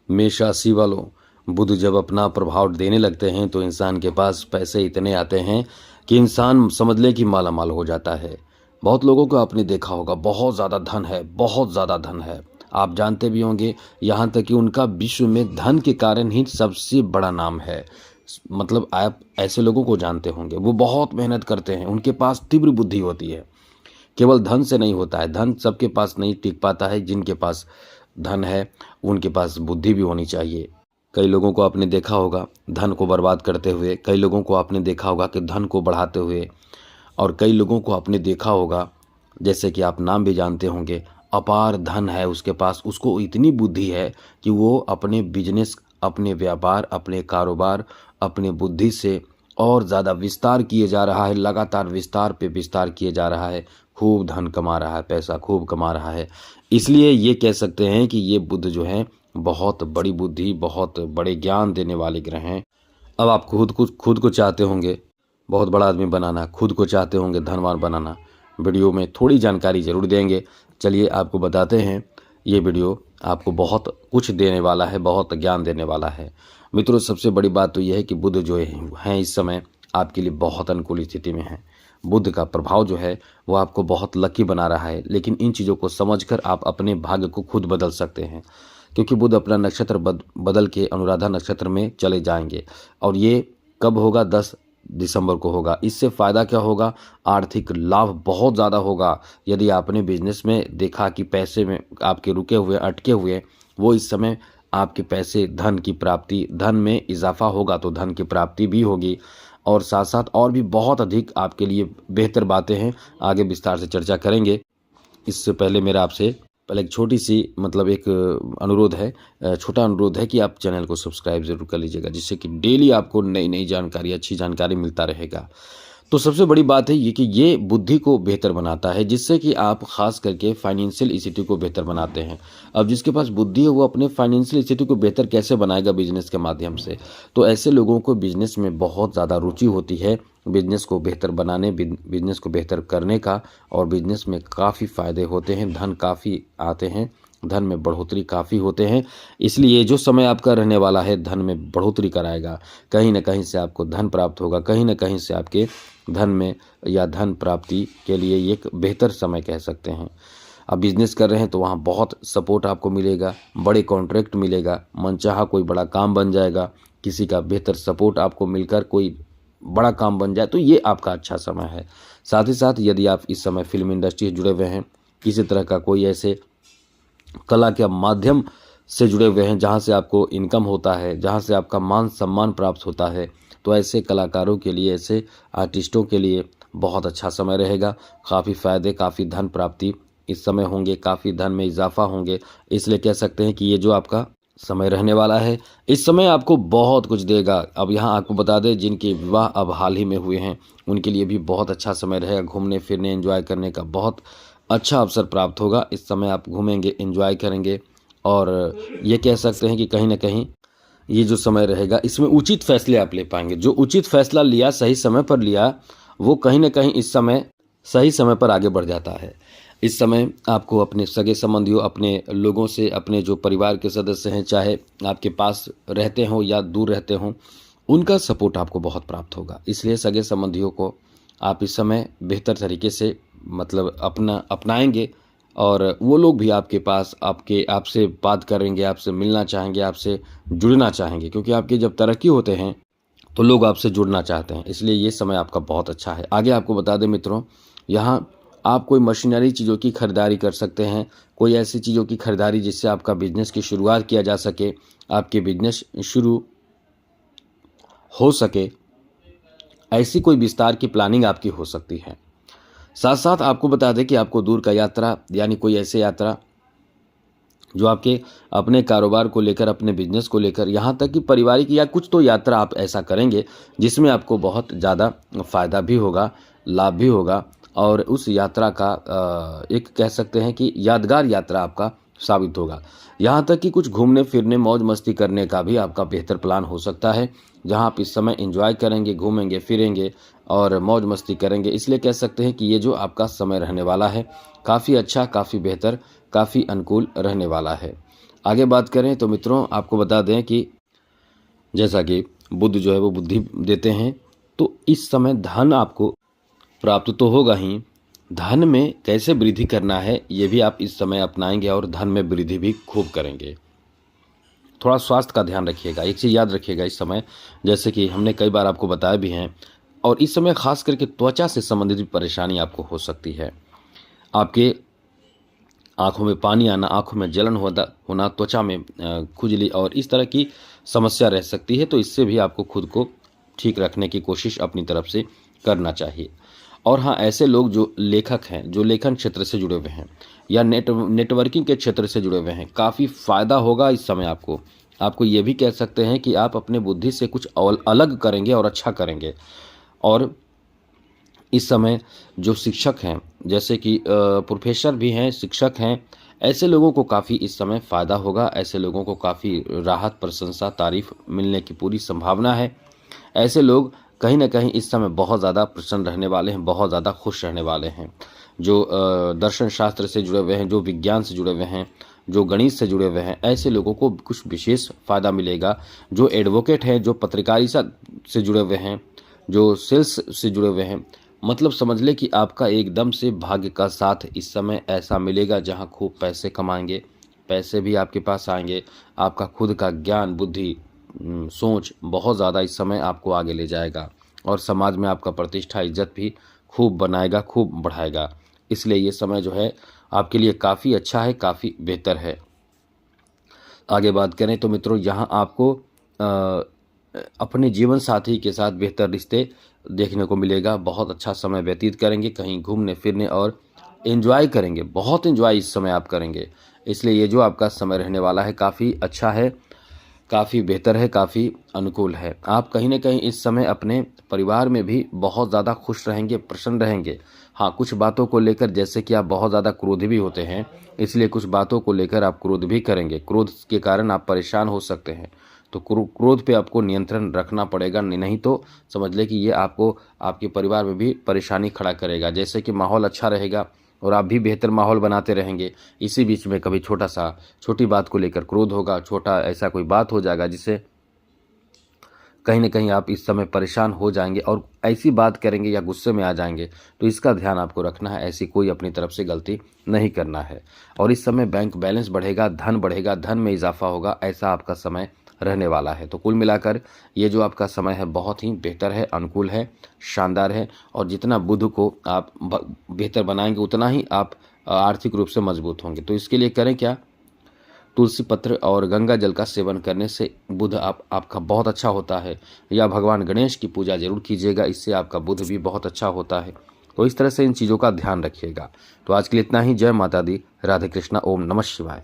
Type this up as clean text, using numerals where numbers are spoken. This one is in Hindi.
मेष राशि वालों, बुध जब अपना प्रभाव देने लगते हैं तो इंसान के पास पैसे इतने आते हैं कि इंसान समझ ले कि माला माल हो जाता है। बहुत लोगों को आपने देखा होगा, बहुत ज़्यादा धन है, बहुत ज़्यादा धन है। आप जानते भी होंगे, यहाँ तक कि उनका विश्व में धन के कारण ही सबसे बड़ा नाम है। मतलब आप ऐसे लोगों को जानते होंगे, वो बहुत मेहनत करते हैं, उनके पास तीव्र बुद्धि होती है। केवल धन से नहीं होता है, धन सबके पास नहीं टिक पाता है। जिनके पास धन है उनके पास बुद्धि भी होनी चाहिए। कई लोगों को आपने देखा होगा धन को बर्बाद करते हुए, कई लोगों को आपने देखा होगा कि धन को बढ़ाते हुए, और कई लोगों को आपने देखा होगा, जैसे कि आप नाम भी जानते होंगे, अपार धन है उसके पास, उसको इतनी बुद्धि है कि वो अपने बिजनेस, अपने व्यापार, अपने कारोबार, अपने बुद्धि से और ज़्यादा विस्तार किए जा रहा है, लगातार विस्तार पे विस्तार किए जा रहा है, खूब धन कमा रहा है, पैसा खूब कमा रहा है। इसलिए ये कह सकते हैं कि ये बुध जो है बहुत बड़ी बुद्धि, बहुत बड़े ज्ञान देने वाले ग्रह हैं। अब आप खुद को चाहते होंगे बहुत बड़ा आदमी बनाना, खुद को चाहते होंगे धनवान बनाना। वीडियो में थोड़ी जानकारी ज़रूर देंगे। चलिए आपको बताते हैं, ये वीडियो आपको बहुत कुछ देने वाला है, बहुत ज्ञान देने वाला है। मित्रों, सबसे बड़ी बात तो यह है कि बुध जो है इस समय आपके लिए बहुत अनुकूल स्थिति में है। बुध का प्रभाव जो है वो आपको बहुत लकी बना रहा है, लेकिन इन चीज़ों को समझकर आप अपने भाग्य को खुद बदल सकते हैं, क्योंकि बुध अपना नक्षत्र बदल के अनुराधा नक्षत्र में चले जाएंगे। और ये कब होगा? 10 दिसंबर को होगा। इससे फ़ायदा क्या होगा? आर्थिक लाभ बहुत ज़्यादा होगा। यदि आपने बिजनेस में देखा कि पैसे में आपके रुके हुए, अटके हुए, वो इस समय आपके पैसे, धन की प्राप्ति, धन में इजाफा होगा तो धन की प्राप्ति भी होगी। और साथ साथ और भी बहुत अधिक आपके लिए बेहतर बातें हैं, आगे विस्तार से चर्चा करेंगे। इससे पहले मेरा आपसे एक छोटी सी एक अनुरोध है, छोटा अनुरोध है कि आप चैनल को सब्सक्राइब जरूर कर लीजिएगा, जिससे कि डेली आपको नई नई जानकारी, अच्छी जानकारी मिलता रहेगा। तो सबसे बड़ी बात है ये कि ये बुद्धि को बेहतर बनाता है, जिससे कि आप खास करके फाइनेंशियल स्थिति को बेहतर बनाते हैं। अब जिसके पास बुद्धि है वो अपने फाइनेंशियल स्थिति को बेहतर कैसे बनाएगा? बिजनेस के माध्यम से। तो ऐसे लोगों को बिजनेस में बहुत ज़्यादा रुचि होती है, बिजनेस को बेहतर बनाने, बिजनेस को बेहतर करने का, और बिजनेस में काफ़ी फ़ायदे होते हैं, धन काफ़ी आते हैं, धन में बढ़ोतरी काफ़ी होते हैं। इसलिए जो समय आपका रहने वाला है धन में बढ़ोतरी कराएगा। कहीं ना कहीं से आपको धन प्राप्त होगा, कहीं ना कहीं से आपके धन में या धन प्राप्ति के लिए एक बेहतर समय कह सकते हैं। आप बिजनेस कर रहे हैं तो वहाँ बहुत सपोर्ट आपको मिलेगा, बड़े कॉन्ट्रैक्ट मिलेगा, मनचाहा कोई बड़ा काम बन जाएगा, किसी का बेहतर सपोर्ट आपको मिलकर कोई बड़ा काम बन जाए, तो ये आपका अच्छा समय है। साथ ही साथ यदि आप इस समय फिल्म इंडस्ट्री से जुड़े हुए हैं, किसी तरह का कोई ऐसे कला के माध्यम से जुड़े हुए हैं जहाँ से आपको इनकम होता है, जहाँ से आपका मान सम्मान प्राप्त होता है, तो ऐसे कलाकारों के लिए, ऐसे आर्टिस्टों के लिए बहुत अच्छा समय रहेगा। काफ़ी फ़ायदे, काफ़ी धन प्राप्ति इस समय होंगे, काफ़ी धन में इजाफा होंगे। इसलिए कह सकते हैं कि ये जो आपका समय रहने वाला है, इस समय आपको बहुत कुछ देगा। अब यहाँ आपको बता दें, जिनके विवाह अब हाल ही में हुए हैं उनके लिए भी बहुत अच्छा समय रहेगा। घूमने फिरने, एंजॉय करने का बहुत अच्छा अवसर प्राप्त होगा। इस समय आप घूमेंगे, एंजॉय करेंगे, और ये कह सकते हैं कि कहीं ना कहीं ये जो समय रहेगा इसमें उचित फैसले आप ले पाएंगे। जो उचित फैसला लिया, सही समय पर लिया, वो कहीं ना कहीं इस समय सही समय पर आगे बढ़ जाता है। इस समय आपको अपने सगे संबंधियों, अपने लोगों से, अपने जो परिवार के सदस्य हैं, चाहे आपके पास रहते हों या दूर रहते हों, उनका सपोर्ट आपको बहुत प्राप्त होगा। इसलिए सगे संबंधियों को आप इस समय बेहतर तरीके से अपनाएंगे, और वो लोग भी आपके पास आपसे बात करेंगे, आपसे मिलना चाहेंगे, आपसे जुड़ना चाहेंगे, क्योंकि आपके जब तरक्की होते हैं तो लोग आपसे जुड़ना चाहते हैं। इसलिए ये समय आपका बहुत अच्छा है। आगे आपको बता दें मित्रों, यहाँ आप कोई मशीनरी चीज़ों की खरीदारी कर सकते हैं, कोई ऐसी चीज़ों की खरीदारी जिससे आपका बिजनेस की शुरुआत किया जा सके, आपके बिजनेस शुरू हो सके, ऐसी कोई विस्तार की प्लानिंग आपकी हो सकती है। साथ साथ आपको बता दें कि आपको दूर का यात्रा, यानी कोई ऐसे यात्रा जो आपके अपने कारोबार को लेकर, अपने बिजनेस को लेकर, यहाँ तक कि पारिवारिक या कुछ तो यात्रा आप ऐसा करेंगे जिसमें आपको बहुत ज़्यादा फ़ायदा भी होगा, लाभ भी होगा, और उस यात्रा का एक कह सकते हैं कि यादगार यात्रा आपका साबित होगा। यहाँ तक कि कुछ घूमने फिरने, मौज मस्ती करने का भी आपका बेहतर प्लान हो सकता है, जहाँ आप इस समय एंजॉय करेंगे, घूमेंगे फिरेंगे और मौज मस्ती करेंगे। इसलिए कह सकते हैं कि ये जो आपका समय रहने वाला है काफ़ी अच्छा, काफ़ी बेहतर, काफ़ी अनुकूल रहने वाला है। आगे बात करें तो मित्रों आपको बता दें कि जैसा कि बुध जो है वो बुद्धि देते हैं, तो इस समय धन आपको प्राप्त तो होगा ही, धन में कैसे वृद्धि करना है ये भी आप इस समय अपनाएंगे और धन में वृद्धि भी खूब करेंगे। थोड़ा स्वास्थ्य का ध्यान रखिएगा, एक चीज़ याद रखिएगा इस समय, जैसे कि हमने कई बार आपको बताया भी हैं, और इस समय खास करके त्वचा से संबंधित भी परेशानी आपको हो सकती है। आपके आँखों में पानी आना, आँखों में जलन होना, त्वचा में खुजली और इस तरह की समस्या रह सकती है, तो इससे भी आपको खुद को ठीक रखने की कोशिश अपनी तरफ से करना चाहिए। और हाँ, ऐसे लोग जो लेखक हैं, जो लेखन क्षेत्र से जुड़े हुए हैं या नेटवर्किंग के क्षेत्र से जुड़े हुए हैं, काफ़ी फ़ायदा होगा इस समय आपको। आपको ये भी कह सकते हैं कि आप अपने बुद्धि से कुछ अलग करेंगे और अच्छा करेंगे। और इस समय जो शिक्षक हैं, जैसे कि प्रोफेसर भी हैं, शिक्षक हैं, ऐसे लोगों को काफ़ी इस समय फ़ायदा होगा। ऐसे लोगों को काफ़ी राहत, प्रशंसा, तारीफ़ मिलने की पूरी संभावना है। ऐसे लोग कहीं न कहीं इस समय बहुत ज़्यादा प्रसन्न रहने वाले हैं, बहुत ज़्यादा खुश रहने वाले हैं। जो दर्शन शास्त्र से जुड़े हुए हैं, जो विज्ञान से जुड़े हुए हैं, जो गणित से जुड़े हुए हैं, ऐसे लोगों को कुछ विशेष फ़ायदा मिलेगा। जो एडवोकेट हैं, जो पत्रकारिता से जुड़े हुए हैं, जो सेल्स से जुड़े हुए हैं, मतलब समझ लें कि आपका एकदम से भाग्य का साथ इस समय ऐसा मिलेगा जहाँ खूब पैसे कमाएंगे, पैसे भी आपके पास आएंगे। आपका खुद का ज्ञान, बुद्धि, सोच बहुत ज़्यादा इस समय आपको आगे ले जाएगा और समाज में आपका प्रतिष्ठा, इज्जत भी खूब बनाएगा, खूब बढ़ाएगा। इसलिए ये समय जो है आपके लिए काफ़ी अच्छा है, काफ़ी बेहतर है। आगे बात करें तो मित्रों, यहाँ आपको अपने जीवन साथी के साथ बेहतर रिश्ते देखने को मिलेगा। बहुत अच्छा समय व्यतीत करेंगे, कहीं घूमने फिरने और एंजॉय करेंगे, बहुत एंजॉय इस समय आप करेंगे। इसलिए ये जो आपका समय रहने वाला है काफ़ी अच्छा है, काफ़ी बेहतर है, काफ़ी अनुकूल है। आप कहीं न कहीं इस समय अपने परिवार में भी बहुत ज़्यादा खुश रहेंगे, प्रसन्न रहेंगे। हाँ, कुछ बातों को लेकर, जैसे कि आप बहुत ज़्यादा क्रोधी भी होते हैं, इसलिए कुछ बातों को लेकर आप क्रोध भी करेंगे। क्रोध के कारण आप परेशान हो सकते हैं, तो क्रोध पे आपको नियंत्रण रखना पड़ेगा, नहीं तो समझ लें कि ये आपको आपके परिवार में भी परेशानी खड़ा करेगा। जैसे कि माहौल अच्छा रहेगा और आप भी बेहतर माहौल बनाते रहेंगे, इसी बीच में कभी छोटी बात को लेकर क्रोध होगा, छोटा ऐसा कोई बात हो जाएगा जिससे कहीं न कहीं आप इस समय परेशान हो जाएंगे और ऐसी बात करेंगे या गुस्से में आ जाएंगे, तो इसका ध्यान आपको रखना है। ऐसी कोई अपनी तरफ से गलती नहीं करना है। और इस समय बैंक बैलेंस बढ़ेगा, धन में इजाफा होगा, ऐसा आपका समय रहने वाला है। तो कुल मिलाकर ये जो आपका समय है बहुत ही बेहतर है, अनुकूल है, शानदार है। और जितना बुध को आप बेहतर बनाएंगे उतना ही आप आर्थिक रूप से मजबूत होंगे। तो इसके लिए करें क्या, तुलसी पत्र और गंगा जल का सेवन करने से बुध आपका बहुत अच्छा होता है, या भगवान गणेश की पूजा जरूर कीजिएगा, इससे आपका बुध भी बहुत अच्छा होता है। तो इस तरह से इन चीज़ों का ध्यान रखिएगा। तो आज के लिए इतना ही। जय माता दी, राधे कृष्णा, ओम नमः शिवाय।